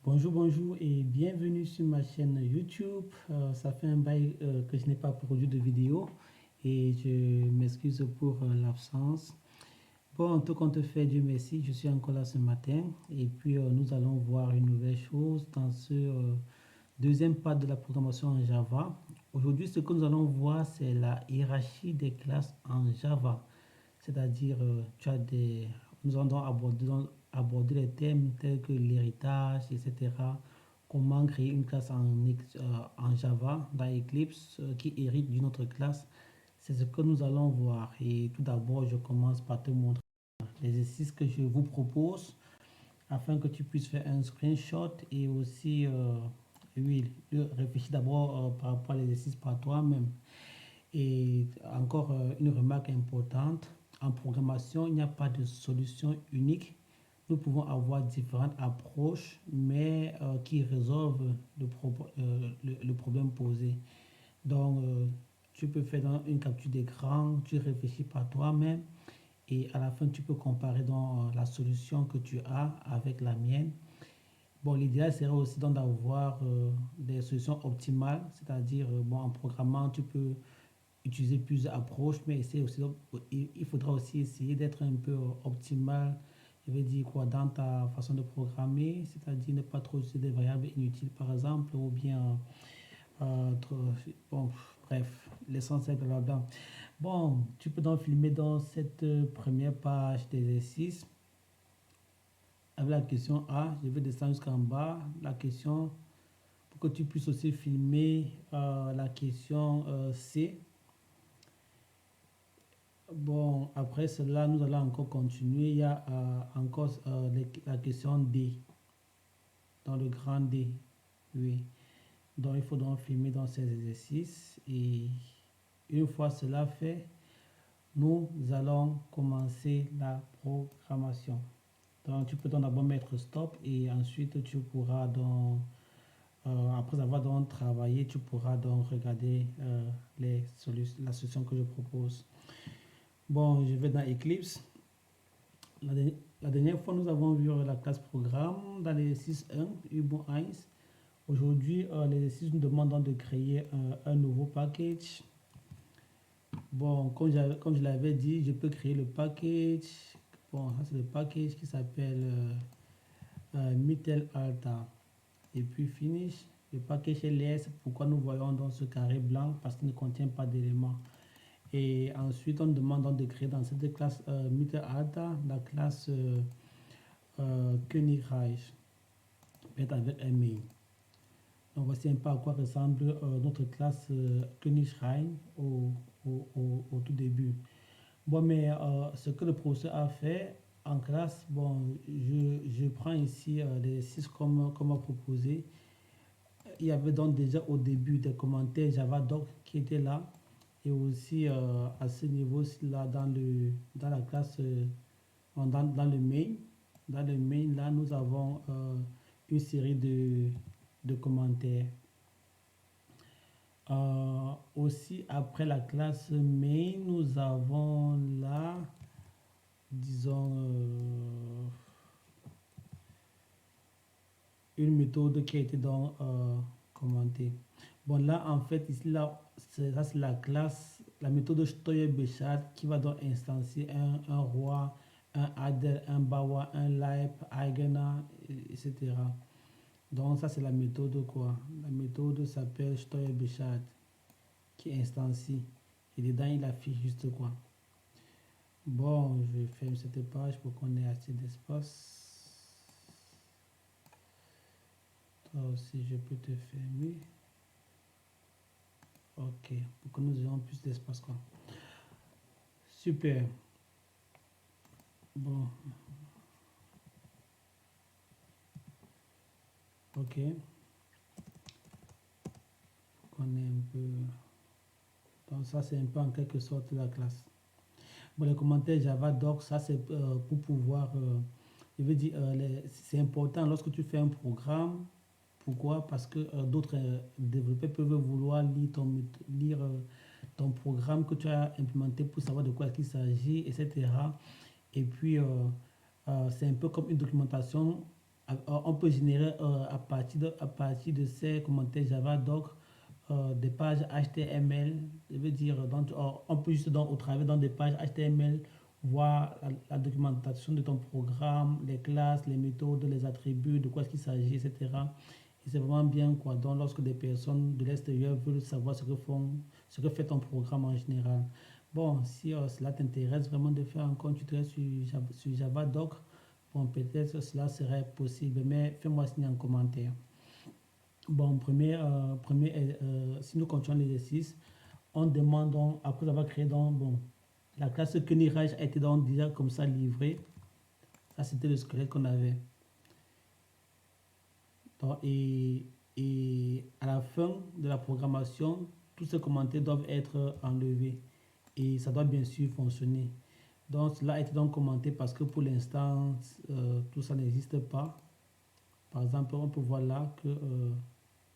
Bonjour, bonjour et bienvenue sur ma chaîne YouTube. Ça fait un bail que je n'ai pas produit de vidéo et je m'excuse pour l'absence. Bon, en tout compte fait, Dieu merci, je suis encore là ce matin et puis nous allons voir une nouvelle chose dans ce deuxième pas de la programmation en Java. Aujourd'hui, ce que nous allons voir, c'est la hiérarchie des classes en Java. C'est-à-dire, nous allons aborder les thèmes tels que l'héritage, etc. Comment créer une classe en Java dans Eclipse qui hérite d'une autre classe. C'est ce que nous allons voir. Et tout d'abord, je commence par te montrer l'exercice que je vous propose afin que tu puisses faire un screenshot et aussi, oui, réfléchir d'abord par rapport à l'exercice par toi-même. Et encore une remarque importante, en programmation, il n'y a pas de solution unique. Nous pouvons avoir différentes approches, mais qui résolvent le problème posé. Donc, tu peux faire dans une capture d'écran, tu réfléchis par toi-même et à la fin, tu peux comparer dans la solution que tu as avec la mienne. Bon, l'idéal serait aussi donc d'avoir des solutions optimales, c'est-à-dire, bon, en programmant, tu peux utiliser plusieurs approches, mais aussi, il faudra aussi essayer d'être un peu optimal. Je veux dire quoi, dans ta façon de programmer, c'est-à-dire ne pas trop utiliser des variables inutiles, par exemple, ou bien, bon, bref, l'essentiel, blablabla. Bon, tu peux donc filmer dans cette première page d'exercice avec la question A. Je vais descendre jusqu'en bas. La question, pour que tu puisses aussi filmer la question C. Bon, après cela, nous allons encore continuer. Il y a encore la question D, dans le grand D. Oui. Donc, il faut donc filmer dans ces exercices. Et une fois cela fait, nous allons commencer la programmation. Donc, tu peux donc d'abord mettre stop et ensuite tu pourras donc, après avoir donc travaillé, tu pourras donc regarder la solution que je propose. Bon, je vais dans Eclipse. La, la dernière fois, nous avons vu la classe programme dans l'exercice 1, Übung 1. Aujourd'hui, l'exercice nous demande donc de créer un nouveau package. Bon, comme je l'avais dit, je peux créer le package. Bon, ça c'est le package qui s'appelle Mittel Alta. Et puis finish. Le package LS, pourquoi nous voyons dans ce carré blanc? Parce qu'il ne contient pas d'éléments. Et ensuite, on demande donc de créer dans cette classe Mittel Alta la classe Königreich, avec un main. Donc voici un peu à quoi ressemble notre classe Königreich au tout début. Bon, mais ce que le professeur a fait en classe, bon, je prends ici l'exercice comme proposé. Il y avait donc déjà au début des commentaires Javadoc qui étaient là. Et aussi à ce niveau-là, dans la classe, dans le main. Dans le main, là, nous avons une série de commentaires. Aussi, après la classe main, nous avons là, disons, une méthode qui a été donc commentée. Bon, là, en fait, ici, là, ça, c'est la classe, la méthode Steuerbechat qui va donc instancier un roi, un adder, un bawa, un leib, eigener, etc. Donc, ça, c'est la méthode quoi. La méthode s'appelle Steuerbechat qui instancie. Et dedans, il affiche juste quoi. Bon, je ferme cette page pour qu'on ait assez d'espace. Toi aussi, je peux te fermer. Ok, pour que nous ayons plus d'espace quoi. Super. Bon. Ok. On est un peu. Donc ça c'est un peu en quelque sorte la classe. Bon, les commentaires Java Doc, ça c'est pour pouvoir. Je veux dire, c'est important lorsque tu fais un programme. Pourquoi? Parce que d'autres développeurs peuvent vouloir lire ton programme que tu as implémenté pour savoir de quoi il s'agit, etc. Et puis, c'est un peu comme une documentation on peut générer à partir de ces commentaires Java doc des pages HTML. Je veux dire, on peut juste au travers dans des pages HTML voir la documentation de ton programme, les classes, les méthodes, les attributs, de quoi est-ce qu'il s'agit, etc. Et c'est vraiment bien quoi. Donc lorsque des personnes de l'extérieur veulent savoir ce que fait ton programme en général. Bon, si cela t'intéresse vraiment de faire un compte tutoriel sur Javadoc, bon, peut-être cela serait possible, mais fais-moi signer en commentaire. Bon, si nous continuons l'exercice, on demande donc, après avoir créé donc, bon, la classe Keniraj a été donc déjà comme ça livrée. Ça, c'était le squelette qu'on avait. Donc, et à la fin de la programmation, tous ces commentaires doivent être enlevés. Et ça doit bien sûr fonctionner. Donc, cela a été donc commenté parce que pour l'instant, tout ça n'existe pas. Par exemple, on peut voir là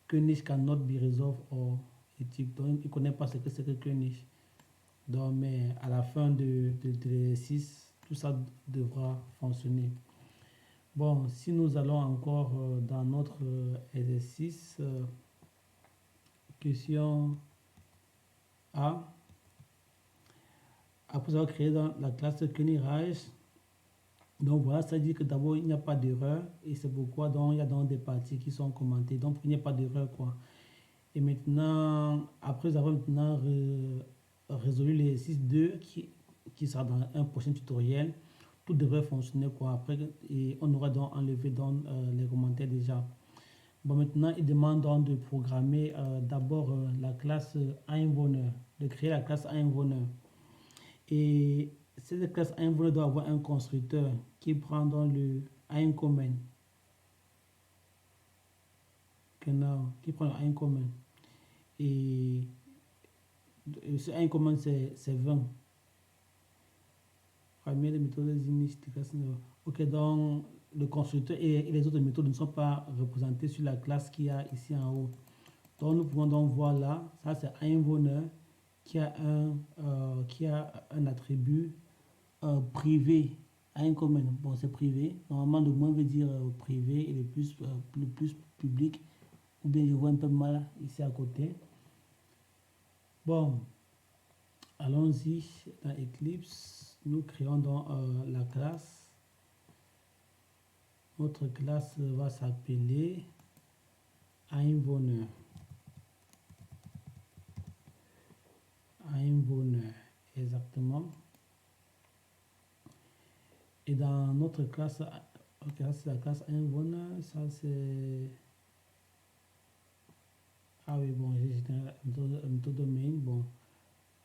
que niche cannot be resolved or éthique. Donc, il ne connaît pas ce que c'est que niche. Donc, mais à la fin de l'exercice, tout ça devra fonctionner. Bon, si nous allons encore dans notre exercice, question A. Après avoir créé dans la classe Keniraj, donc voilà, ça dit que d'abord il n'y a pas d'erreur et c'est pourquoi donc il y a donc des parties qui sont commentées. Donc il n'y a pas d'erreur quoi. Et maintenant, après avoir maintenant résolu l'exercice 2 qui sera dans un prochain tutoriel, tout devrait fonctionner quoi. Après, et on aura donc enlevé dans les commentaires déjà. Bon, maintenant, il demande donc de programmer d'abord la classe Einwohner, de créer la classe Einwohner. Et cette classe Einwohner doit avoir un constructeur qui prend dans le Einkommen. Genau, qui prend le Einkommen. Et ce Einkommen, c'est 20. Première méthode ok, donc le constructeur et les autres méthodes ne sont pas représentés sur la classe qu'il y a ici en haut. Donc nous pouvons donc voir là, ça c'est Einwohner qui a un attribut privé. Einkommen, bon c'est privé. Normalement le moins veut dire privé et le plus public. Ou bien je vois un peu mal ici à côté. Bon, allons-y dans Eclipse. Nous créons donc la classe. Notre classe va s'appeler Einwohner. Einwohner, exactement. Et dans notre classe, okay, c'est la classe Einwohner, ça c'est... Ah oui, bon, j'ai généré un méthode domaine, bon,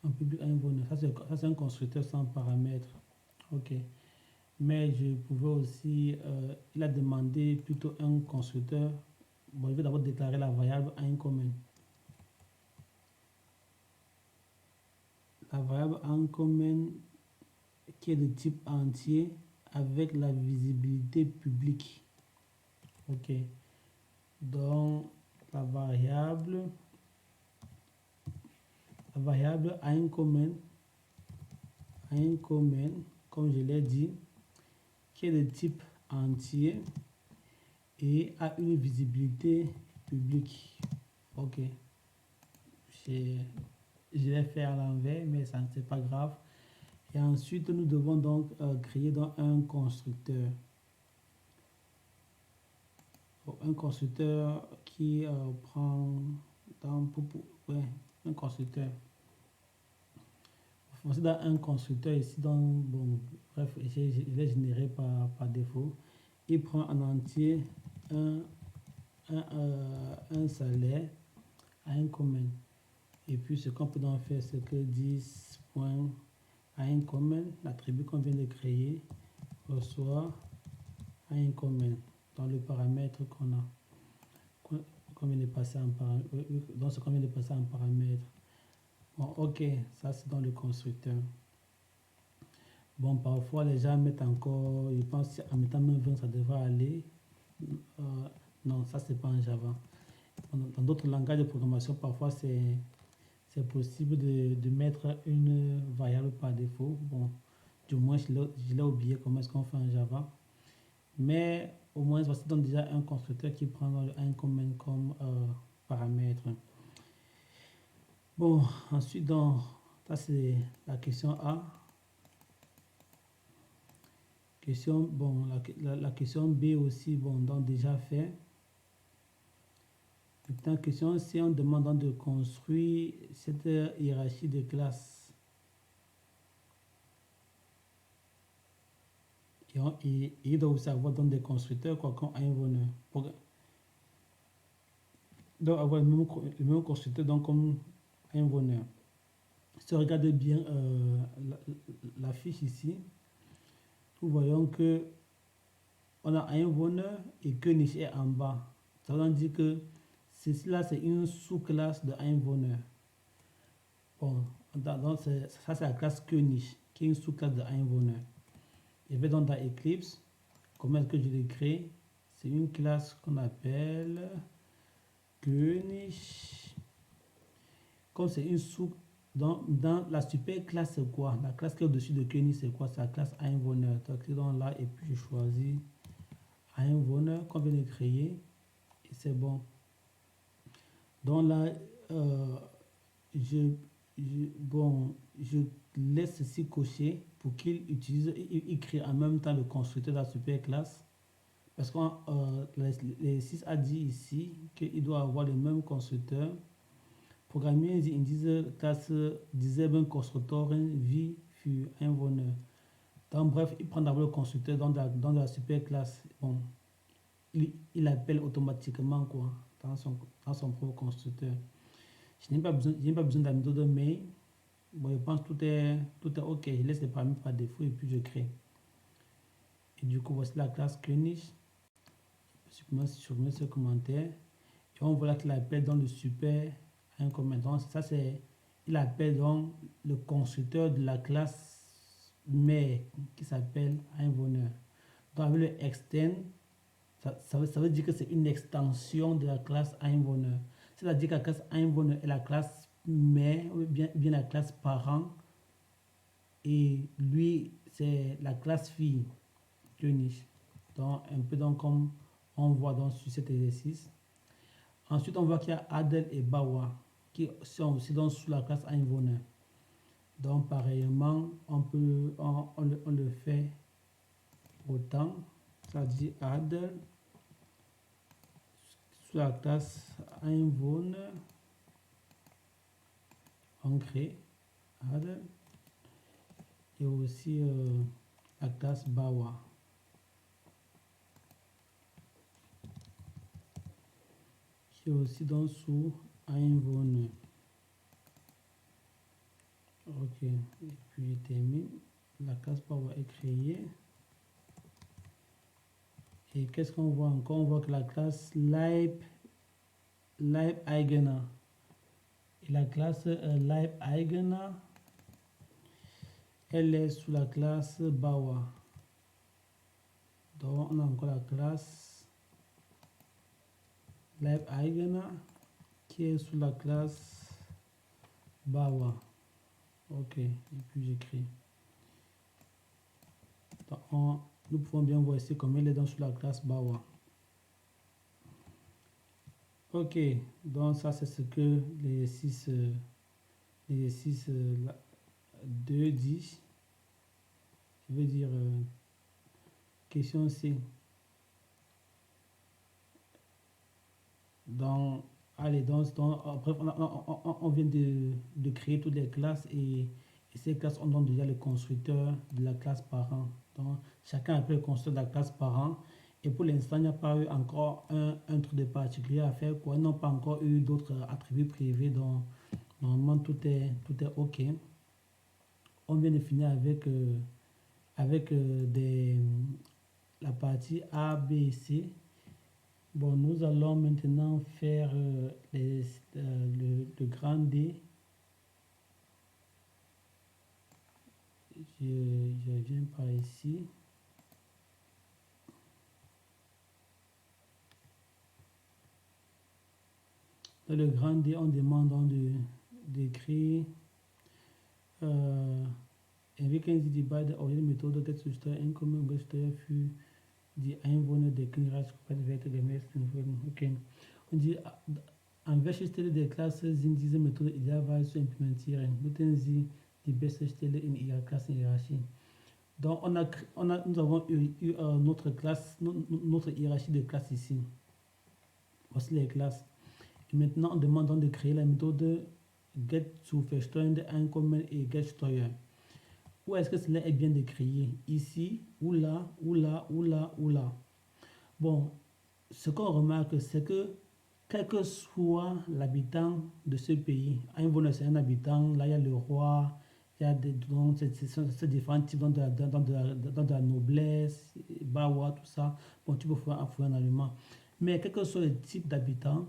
un public Einwohner, ça c'est un constructeur sans paramètres. Ok. Mais je pouvais aussi, il a demandé plutôt un constructeur. Bon, je vais d'abord déclarer la variable Einkommen. La variable Einkommen qui est de type entier avec la visibilité publique. Ok. Donc, la variable Einkommen, comme je l'ai dit, qui est de type entier et a une visibilité publique. Ok. Je l'ai fait à l'envers, mais ça n'est pas grave. Et ensuite, nous devons donc créer donc un constructeur. Un constructeur qui prend dans, ouais, un constructeur. Voici dans un constructeur ici, donc, bon, bref, il est généré par défaut. Il prend en entier un salaire Einkommen. Et puis ce qu'on peut donc faire, c'est que 10.Einkommen, l'attribut qu'on vient de créer, reçoit Einkommen dans le paramètre qu'on a, qu'on vient de passer en paramètre, dans ce qu'on vient de passer en paramètre. Bon, ok, ça c'est dans le constructeur. Bon, parfois les gens mettent encore, ils pensent en mettant même 20, ça devrait aller. Non, ça c'est pas en Java. Dans d'autres langages de programmation, parfois c'est possible de mettre une variable par défaut. Bon, du moins je l'ai oublié comment est-ce qu'on fait en Java. Mais au moins, voici donc déjà un constructeur qui prend le un comme paramètre. Bon, ensuite, donc, ça c'est la question A. Question, bon, la question B aussi, bon, donc déjà fait. Maintenant, question C, on demande de construire cette hiérarchie de classes. Et il doit aussi avoir donc des constructeurs quoi, comme un bonheur. Donc avoir le même constructeur donc comme un bonheur. Si on regarde bien la fiche ici, nous voyons que on a un bonheur et que niche est en bas. Ça veut dire que ceci-là, c'est une sous-classe de un bonheur. Bon, donc ça c'est la classe que niche, qui est une sous-classe de un bonheur. Je vais donc dans Eclipse. Comment est-ce que je l'ai créé? C'est une classe qu'on appelle König. Comme c'est une sous dans la super classe, c'est quoi? La classe qui est au-dessus de König, c'est quoi? C'est la classe Einwohner. Donc, je dans là et puis je choisis Einwohner qu'on vient de créer et c'est bon. Donc là, bon, je laisse ceci cocher pour qu'il utilise, il crée en même temps le constructeur de la super classe. Parce que les 6 a dit ici qu'il doit avoir le même constructeur. Programmieren Sie in dieser Klasse dieselben Konstruktoren wie für Einwohner. Donc, bref, il prend d'abord le constructeur dans la super classe. Bon, il appelle automatiquement quoi, dans son propre constructeur. Je n'ai pas besoin de la méthode main. Bon, je pense que tout est OK. Je laisse les paramètres par défaut et puis je crée. Et du coup, voici la classe König. Je supprimer ce commentaire. Et on voit qu'il appelle dans le super un commentaire. Ça, c'est, il appelle donc le constructeur de la classe mère qui s'appelle Einwohner. Donc, avec le extend, ça veut dire que c'est une extension de la classe Einwohner. C'est-à-dire que la classe Einwohner est la classe mère ou bien la classe parent. Et lui, c'est la classe fille, König. Donc, un peu donc comme on voit donc sur cet exercice. Ensuite, on voit qu'il y a Adel et Bawa qui sont aussi donc sous la classe Einwohner. Donc, pareillement, on le fait autant. Ça dit Adel sous la classe Einwohner. On crée Adel et aussi la classe Bawa. Qui est aussi donc sous Einwohner. Ok, et puis je termine. La classe Bawa est créée. Et qu'est-ce qu'on voit encore? On voit que la classe Leibeigener et la classe Leibeigener, elle est sous la classe Bawa. Donc on a encore la classe Leibeigener qui est sous la classe Bawa. Ok, et puis j'écris. Nous pouvons bien voir ici comme elle est dans sous la classe Bawa. Ok, donc ça c'est ce que l'exercice 2 dit. Je veux dire question C. Donc, allez, bref, on vient de créer toutes les classes et ces classes ont donc déjà le constructeur de la classe parent. Donc, chacun appelle le constructeur de la classe parent. Et pour l'instant, il n'y a pas eu encore un truc de particulier à faire. Quoi. Ils n'ont pas encore eu d'autres attributs privés. Donc, normalement, tout est OK. On vient de finir avec la partie A, B et C. Bon, nous allons maintenant faire le grand D. Je viens par ici. Dans le grand D, on demande d'écrire entwickeln Sie die beiden originalen Methoden get zu steuern, Einkommen und Steuer für Die Einwohner der Kinderreichsgruppe werden gemessen. Okay. Und die an welcher Stelle der Klasse sind diese Methoden idealerweise zu implementieren? Nutzen Sie die beste Stelle in Ihrer Klassenhierarchie. Donc, nous avons eu notre classe, notre hiérarchie de classe ici. Voici les classes. Et maintenant, on demande donc de créer la méthode get zu versteuernde Einkommen et get Steuer. Où est-ce que cela est bien décrit? Ici, ou là, ou là, ou là, ou là. Bon, ce qu'on remarque, c'est que quel que soit l'habitant de ce pays, Einwohner c'est un habitant, là il y a le roi, il y a ces différents types dans de la noblesse, Bawa, tout ça. Bon, tu peux faire un allemand. Mais quel que soit le type d'habitant,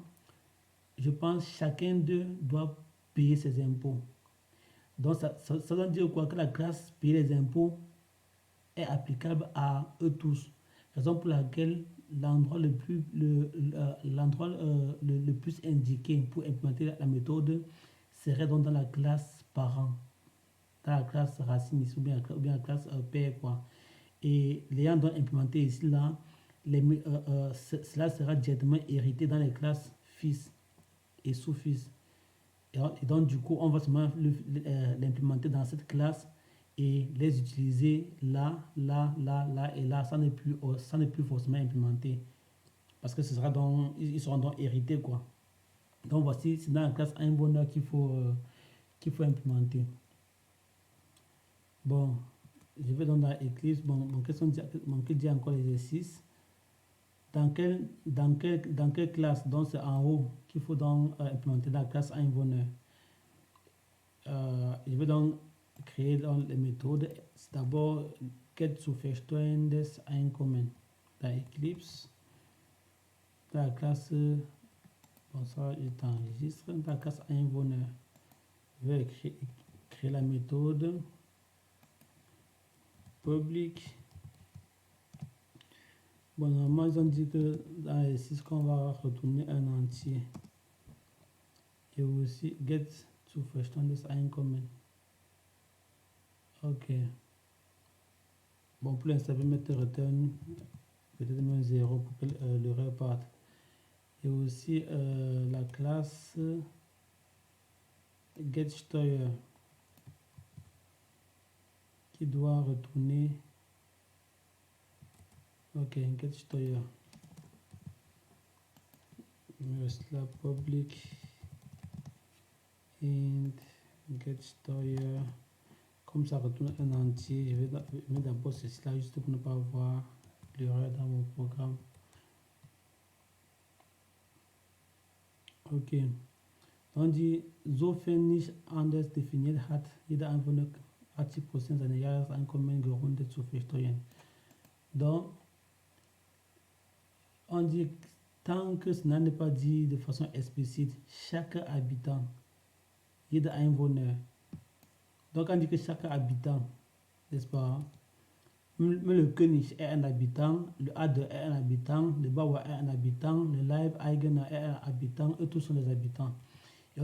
je pense que chacun d'eux doit payer ses impôts. Donc, ça veut dire quoi? Que la classe payer les impôts est applicable à eux tous. Raison pour laquelle l'endroit le plus indiqué pour implémenter la méthode serait donc dans la classe parent, dans la classe racine ici, ou bien la classe père, quoi. Et l'ayant donc implémenté ici, là, cela sera directement hérité dans les classes fils et sous-fils. Et donc, du coup, on va seulement l'implémenter dans cette classe et les utiliser là, là, là, là et là. Ça n'est plus forcément implémenté. Parce que ce sera donc, ils seront donc hérités, quoi. Donc, voici, c'est dans la classe Einwohner qu'il faut implémenter. Bon, je vais donc dans Eclipse. Bon, que dit encore l'exercice? Dans quelle classe? Donc, c'est en haut qu'il faut donc implémenter la classe Einwohner. Je vais donc créer donc les méthodes. C'est d'abord get zu versteuerndes Einkommen dans Eclipse. Dans la classe, bon ça je t'enregistre, dans la classe Einwohner, je vais créer la méthode public. Bon, normalement ils ont dit que dans l'exercice qu'on va retourner un entier. Et aussi get zu versteuerndes Einkommen. Ok. Bon, pour l'instant, je vais mettre return, peut-être même 0 pour que l'erreur parte. Et aussi la classe getSteuer qui doit retourner. Ok, getSteuer. La public int getSteuer. Comme ça retourne un entier, je vais mettre d'abord ceci là juste pour ne pas avoir l'erreur dans mon programme. Ok. On dit, sofern nicht anders definiert hat, jeder Einwohner 80% seiner Jahreseinkommen gerundet zu versteuern. Donc, on dit, tant que cela n'est pas dit de façon explicite, chaque habitant, jeder Einwohner. Donc, on dit que chaque habitant, n'est-ce pas? Mais le König est un habitant, le Adder est un habitant, le Bauer est un habitant, le Leibeigener est un habitant, eux tous sont des habitants. Et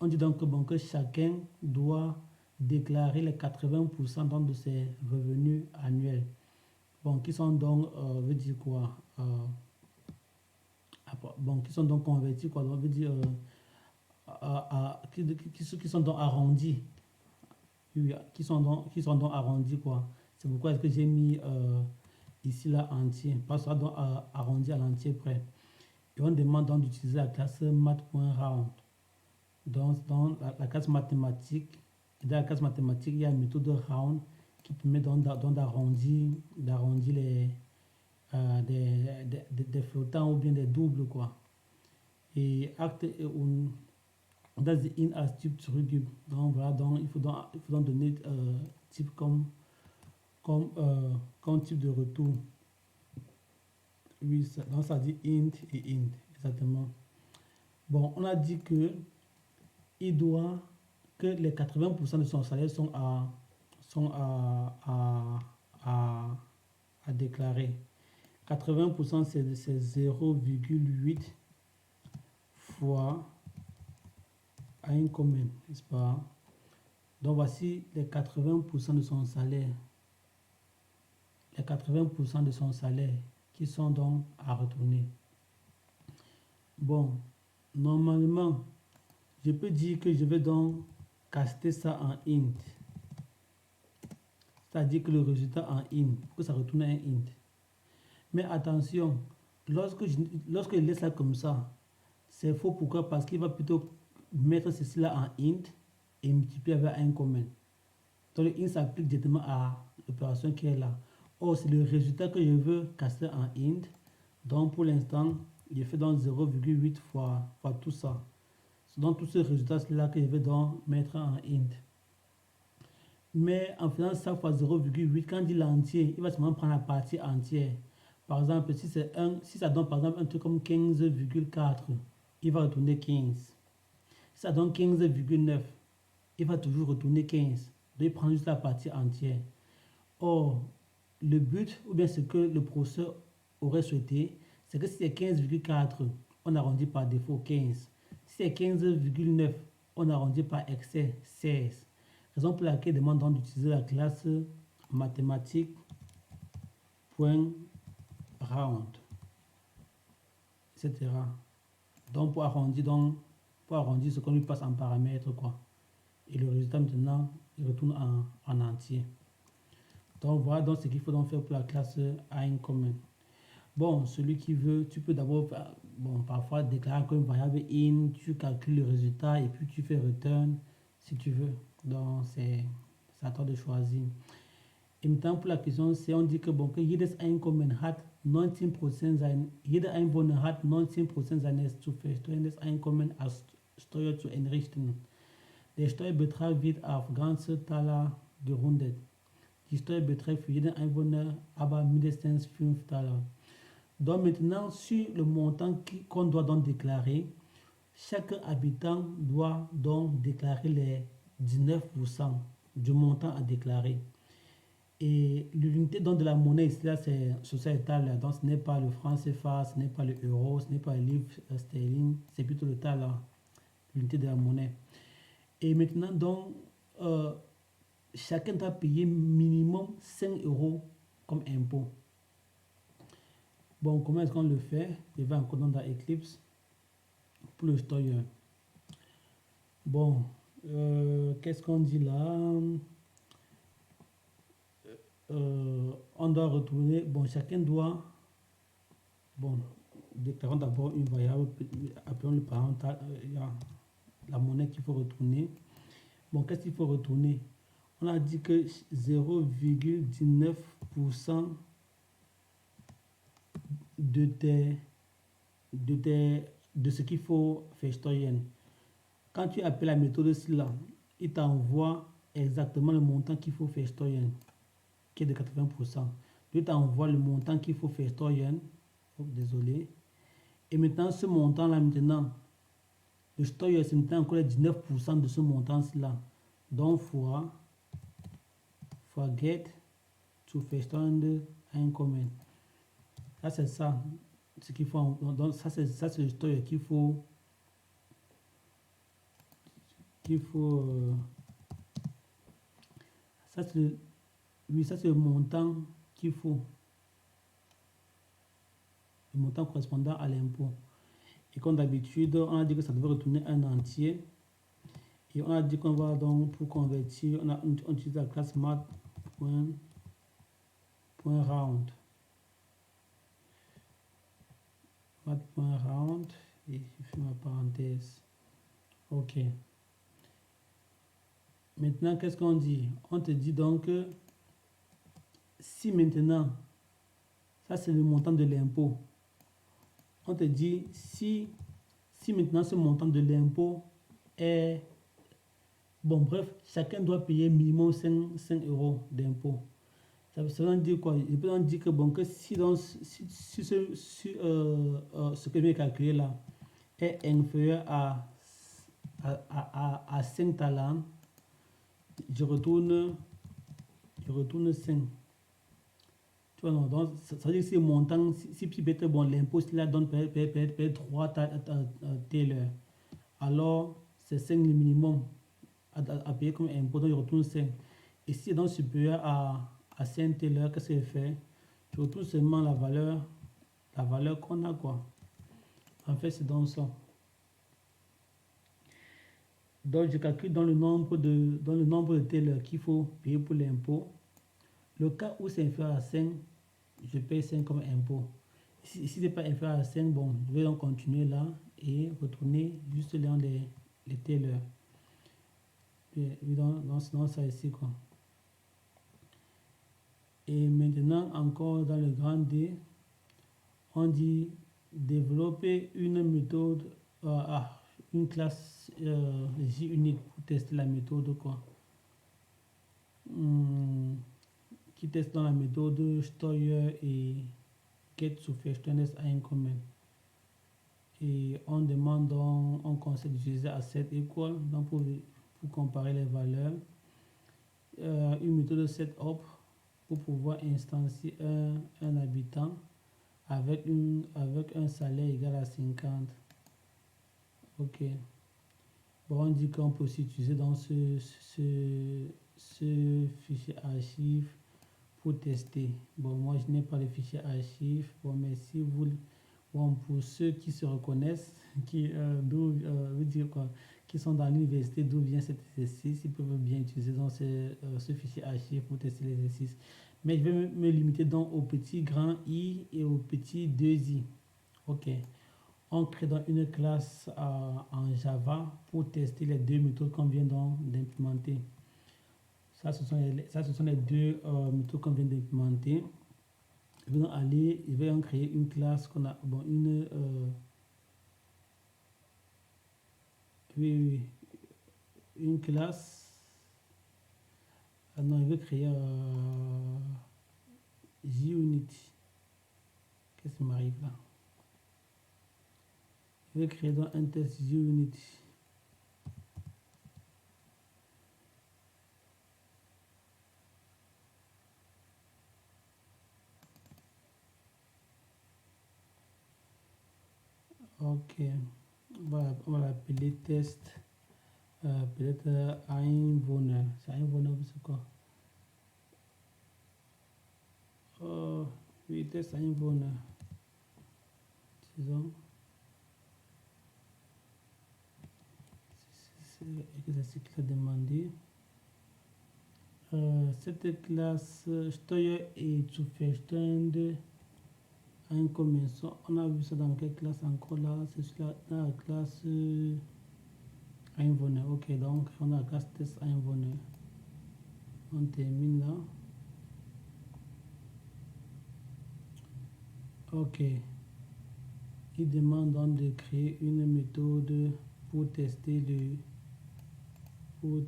on dit donc bon, que chacun doit déclarer les 80% donc de ses revenus annuels. Bon, qui sont donc, veut dire quoi? Bon, qui sont donc convertis, quoi? Donc, veut dire qui sont donc arrondis. Oui, qui sont donc arrondis, quoi. C'est pourquoi est-ce que j'ai mis ici là entier, parce que ça doit arrondir à l'entier près. Et on demande donc d'utiliser la classe math.round. Donc dans la classe mathématique, dans la classe mathématique, il y a une méthode round qui permet donc d'arrondir les des flottants ou bien des doubles, quoi. Et acte das the in as type zurückgibt. Donc voilà, donc il faut donc donner type comme type de retour. Oui, donc ça dit int et int, exactement. Bon, on a dit que il doit que les 80% de son salaire sont à déclarer. 80% c'est 0,8 fois Einkommen, n'est-ce pas? Donc voici les 80% de son salaire. Les 80% de son salaire. qui sont donc à retourner. Bon, normalement, je peux dire que je vais donc caster ça en int. C'est-à-dire que le résultat en int, que ça retourne un int. Mais attention, lorsque je laisse ça comme ça, c'est faux. Pourquoi? Parce qu'il va plutôt mettre ceci là en int et multiplier avec un commun. Donc le int s'applique directement à l'opération qui est là. Or, c'est le résultat que je veux caster en int. Donc pour l'instant, je fais donc 0,8 fois tout ça. C'est donc tout ce résultat-là que je vais donc mettre en int. Mais en faisant ça fois 0,8, quand il dit l'entier, il va seulement prendre la partie entière. Par exemple, si ça donne par exemple un truc comme 15,4, il va retourner 15. Si ça donne 15,9, il va toujours retourner 15. Donc il prend juste la partie entière. Or, le but, ou bien ce que le professeur aurait souhaité, c'est que si c'est 15,4, on arrondit par défaut 15. Si c'est 15,9, on arrondit par excès 16. Raison pour laquelle il demande donc d'utiliser la classe mathématiques.round, etc. Donc pour arrondir ce qu'on lui passe en paramètre, quoi. Et le résultat maintenant, il retourne en entier. Donc voilà donc ce qu'il faut donc faire pour la classe incommen. Bon, celui qui veut, tu peux d'abord, bon, parfois déclarer comme variable in, tu calcules le résultat et puis tu fais return si tu veux. Donc c'est à toi de choisir. Et maintenant pour la question, c'est on dit que bon, que jedes Einkommen hat 19% jeder Einwohner hat 19% seines zu versteuerndes Einkommen als Steuer zu entrichten. Der Steuerbetrag wird auf ganze Taler gerundet. Die Steuer beträgt für jeden Einwohner aber mindestens 5 Taler. Donc maintenant, sur le montant qu'on doit donc déclarer, chaque habitant doit donc déclarer les 19% du montant à déclarer. Et l'unité de la monnaie ici, là, c'est sociétal. Donc ce n'est pas le franc CFA, ce n'est pas le euro, ce n'est pas le livre sterling, c'est plutôt le tal, l'unité de la monnaie. Et maintenant, donc, chacun doit payer minimum 5 euros comme impôt. Bon, comment est-ce qu'on le fait? Je vais encore dans Eclipse pour le story. Bon, qu'est-ce qu'on dit là? On doit retourner, bon, chacun doit, bon, déclarons d'abord une variable, appelons le parental, la monnaie qu'il faut retourner. Bon, qu'est-ce qu'il faut retourner? On a dit que 0,19% de ce qu'il faut faire steuern. Quand tu appelles la méthode là, il t'envoie exactement le montant qu'il faut faire steuern, qui est de 80%. Il t'envoie le montant qu'il faut faire steuern. Oh, désolé. Et maintenant, ce montant-là, maintenant, le steuern, c'est maintenant encore les 19% de ce montant-là. Donc, fois get to versteuernde Einkommen. Ça, c'est ça. Ce qu'il faut. Donc, ça, c'est le steuern qu'il faut. Ça, c'est oui, ça, c'est le montant qu'il faut. Le montant correspondant à l'impôt. Et comme d'habitude, on a dit que ça devait retourner un entier. Et on a dit qu'on va donc, pour convertir, on utilise la classe math.round. Math.round. Et je fais ma parenthèse. OK. Maintenant, qu'est-ce qu'on dit? On te dit donc que si maintenant, ça c'est le montant de l'impôt. On te dit si maintenant ce montant de l'impôt est... Bon, bref, chacun doit payer minimum 5 euros d'impôt. Ça veut dire quoi? Je peux dire que, bon, que si ce que je vais calculer là est inférieur à 5 talents, je retourne 5. Tu vois, non, donc, ça veut dire que si le montant, si peut-être bon, l'impôt, là donne peut-être 3 tailers, alors c'est 5 le minimum à payer comme impôt, donc je retourne 5. Et si c'est donc supérieur à 5 tailers, qu'est-ce que je fais? Je retourne seulement la valeur la valeur qu'on a, quoi. En fait, c'est dans ça. Donc, je calcule dans le nombre de telles qu'il faut payer pour l'impôt. Le cas où c'est inférieur à 5, je paye 5 comme impôt. Si ce n'est pas inférieur à 5, bon, je vais donc continuer là et retourner juste dans les tellers. Dans ça ici, quoi. Et maintenant, encore dans le grand D, on dit développer une méthode, une classe J unique pour tester la méthode, quoi. Qui teste dans la méthode Steuer et Get-Zuverständnis einkommen. Et on demande donc, on conseille d'utiliser asset equal donc pour comparer les valeurs. Une méthode setup pour pouvoir instancier un habitant avec un salaire égal à 50. Ok. Bon, on dit qu'on peut aussi utiliser dans ce fichier archive pour tester. Bon, moi je n'ai pas de fichier archive. Bon, mais si vous, bon, pour ceux qui se reconnaissent, qui qui sont dans l'université d'où vient cet exercice, ils peuvent bien utiliser dans ce fichier archive pour tester l'exercice. Mais je vais me limiter donc au petit grand I et au petit 2i. Ok. On crée donc une classe en Java pour tester les deux méthodes qu'on vient d'implémenter. Ça, ce sont les deux méthodes qu'on vient d'implémenter. Je vais donc aller, je vais en créer une classe qu'on a, bon, une classe. Ah non, je vais créer JUnit. Qu'est-ce qui m'arrive là? Je vais créer donc un test JUnit. Ok, on va l'appeler test. Peut-être Einwohner. C'est Einwohner, c'est quoi? Oui, test Einwohner. Disons. C'est ce qu'il a demandé. Cette classe Steuer et Zuverstand Einkommen. On a vu ça dans quelle classe encore là? C'est dans la classe Einwohner. Ok, donc on a la classe test Einwohner. On termine là. Ok. Il demande donc de créer une méthode pour tester une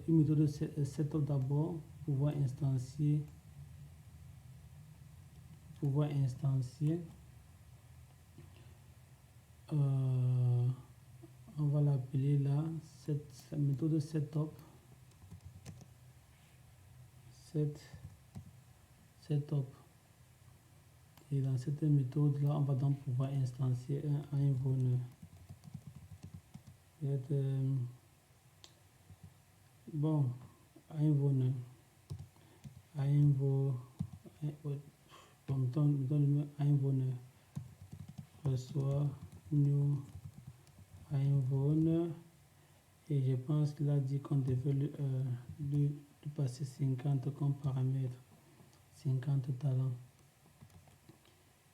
méthode de setup d'abord, pouvoir instancier. On va l'appeler là, cette méthode setup. Setup. Et dans cette méthode là, on va donc pouvoir instancier un Einwohner. Bon, Einwohner. Donne-moi Einwohner. Reçoit new Einwohner. Et je pense qu'il a dit qu'on devait lui passer 50 comme paramètre. 50 talents.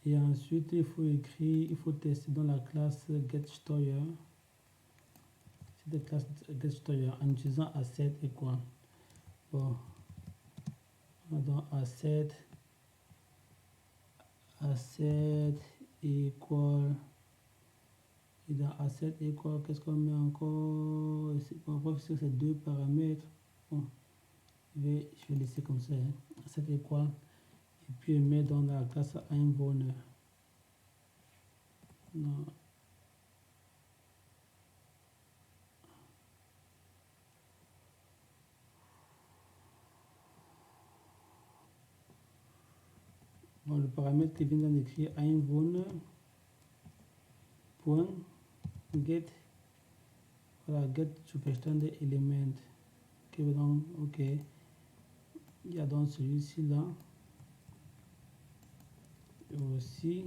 Et ensuite, il faut tester dans la classe GetSteuer. C'est la classe GetSteuer en utilisant asset et quoi. Bon, on a donc asset equal. Et dans asset equal, qu'est-ce qu'on met encore? On va faire ces deux paramètres. Bon, je vais laisser comme ça. Hein. Asset equal. Et puis je mets dans la classe Einwohner. Non. Bon, le paramètre qui vient d'écrire Einwohner point get, voilà, get Zuverstand element. Ok, il y a donc celui-ci là. Et aussi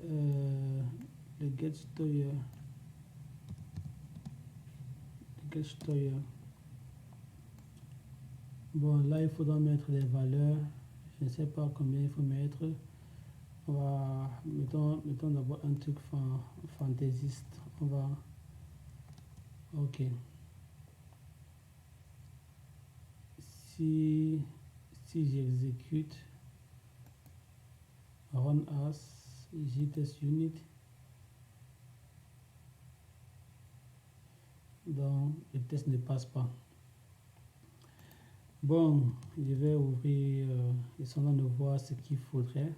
le getSteuer. Bon, là, il faudra mettre des valeurs. Je ne sais pas combien il faut mettre. On va, mettons d'abord un truc fantaisiste. On va, ok. Si j'exécute run as JTestUnit, donc le test ne passe pas. Bon, je vais ouvrir essayons de voir ce qu'il faudrait.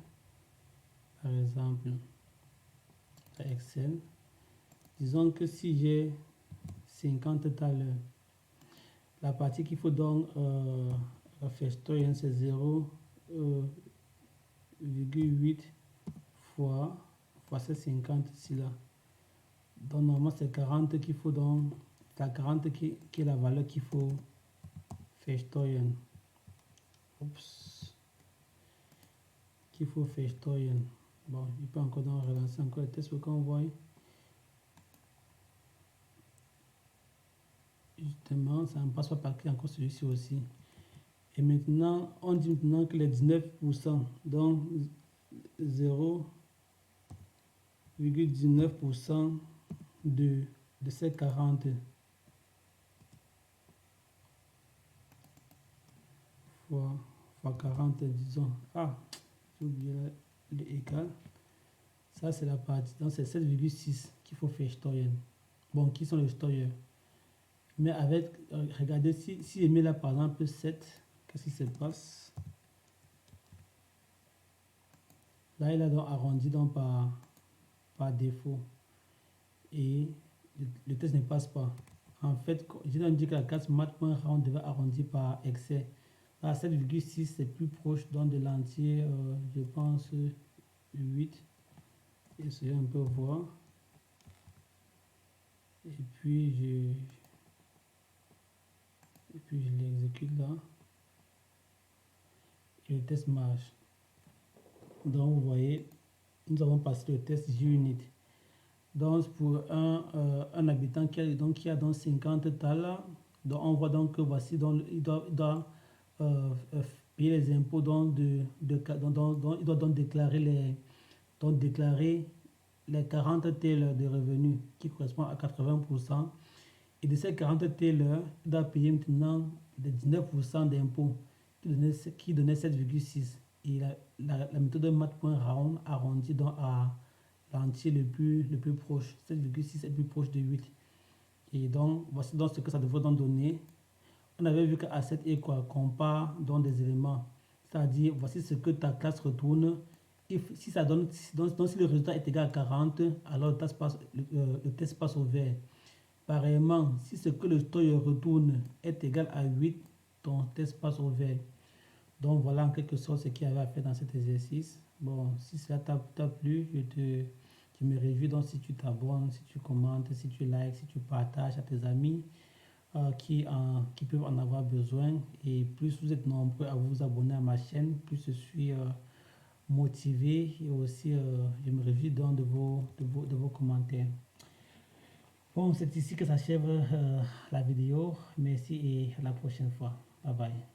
Par exemple, Excel. Disons que si j'ai 50 talents, la partie qu'il faut donc FaceToyen c'est 0,8 fois ces 50 ici là. Donc normalement c'est 40 qu'il faut donc, c'est 40 qui est la valeur qu'il faut FaceToyen. Oups. Qu'il faut FaceToyen. Bon, il peut encore donc relancer encore le test pour qu'on voit. Justement, ça ne passe pas par encore celui-ci aussi. Et maintenant, on dit maintenant que les 19%, donc 0,19% de ces 40 fois 40, disons. Ah, j'ai oublié le égal. Ça, c'est la partie. Donc, c'est 7,6 qu'il faut faire Steuer. Bon, qui sont les Steuer? Mais avec, regardez, si je mets là par exemple 7, qu'est-ce qui se passe? Là, il a donc arrondi donc par défaut. Et le test ne passe pas. En fait, je dois dire que la classe math.round devait arrondir par excès. Là, 7,6 c'est plus proche donc de l'entier, je pense 8. Essayons un peu voir. Et puis je l'exécute là. Et le test marche. Donc vous voyez, nous avons passé le test JUnit. Donc pour un habitant qui a donc 50 talents, donc on voit donc que voici donc il doit payer les impôts donc il doit donc déclarer les 40 tailers de revenus qui correspondent à 80%. Et de ces 40 tailers, il doit payer maintenant les 19% d'impôts qui donnait 7,6. Et la méthode math.round arrondit donc à l'entier le plus proche. 7,6 est plus proche de 8. Et donc, voici donc ce que ça devrait donc donner. On avait vu qu'à cette et quoi, compare donc des éléments. C'est-à-dire, voici ce que ta classe retourne. Et si ça donne, donc si le résultat est égal à 40, alors le test passe au vert. Pareillement, si ce que le Steuer retourne est égal à 8, ton test passe au vert. Donc voilà en quelque sorte ce qu'il y avait à faire dans cet exercice. Bon, si cela t'a plu, je me réjouis donc si tu t'abonnes, si tu commentes, si tu likes, si tu partages à tes amis qui peuvent en avoir besoin. Et plus vous êtes nombreux à vous abonner à ma chaîne, plus je suis motivé et aussi je me réjouis donc de vos commentaires. Bon, c'est ici que s'achève la vidéo. Merci et à la prochaine fois. Bye bye.